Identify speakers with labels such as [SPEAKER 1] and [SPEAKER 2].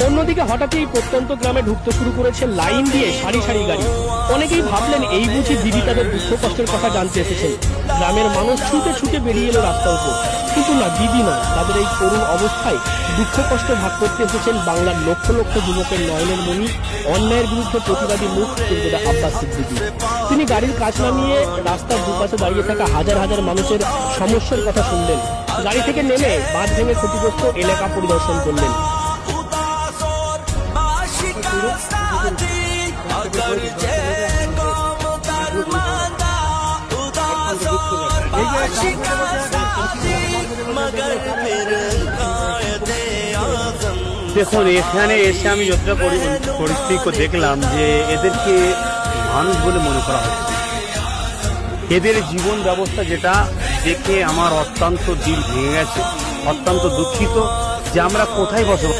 [SPEAKER 1] অন্যদিকে হঠাৎই এই প্রত্যন্ত গ্রামে ঢুকতে শুরু করেছে লাইন দিয়ে সারি সারি গাড়ি। অনেকেই ভাবলেন এই বুঝি দিদি তাদের দুঃখ কষ্টের কথা জানতে এসেছেন। গ্রামের মানুষ ছুটে ছুটে বেরিয়ে এলো রাস্তার উপর, কিন্তু না, দিদি নয়। তাদের এই করুণ অবস্থায় দুঃখ কষ্ট ভাগ করতে এসেছেন বাংলার লক্ষ লক্ষ যুবকের নয়নের মণি, অন্যায়ের বিরুদ্ধে প্রতিবাদী মুখ পীরজাদা আব্বাস সিদ্দিকী। তিনি গাড়ির কাজ নামিয়ে রাস্তার দুপাশে দাঁড়িয়ে থাকা হাজার হাজার মানুষের সমস্যার কথা শুনলেন। গাড়ি থেকে নেমে বাঁধ ভেঙে ক্ষতিগ্রস্ত এলাকা পরিদর্শন করলেন।
[SPEAKER 2] দেখুন, এখানে এসে আমি যতটা পরিস্থিতি দেখলাম যে এদেরকে মানুষ বলে মনে করা হচ্ছে। এদের জীবন ব্যবস্থা যেটা দেখে আমার অত্যন্ত দিল ভেঙে গেছে, অত্যন্ত দুঃখিত যে আমরা কোথায় বসবাস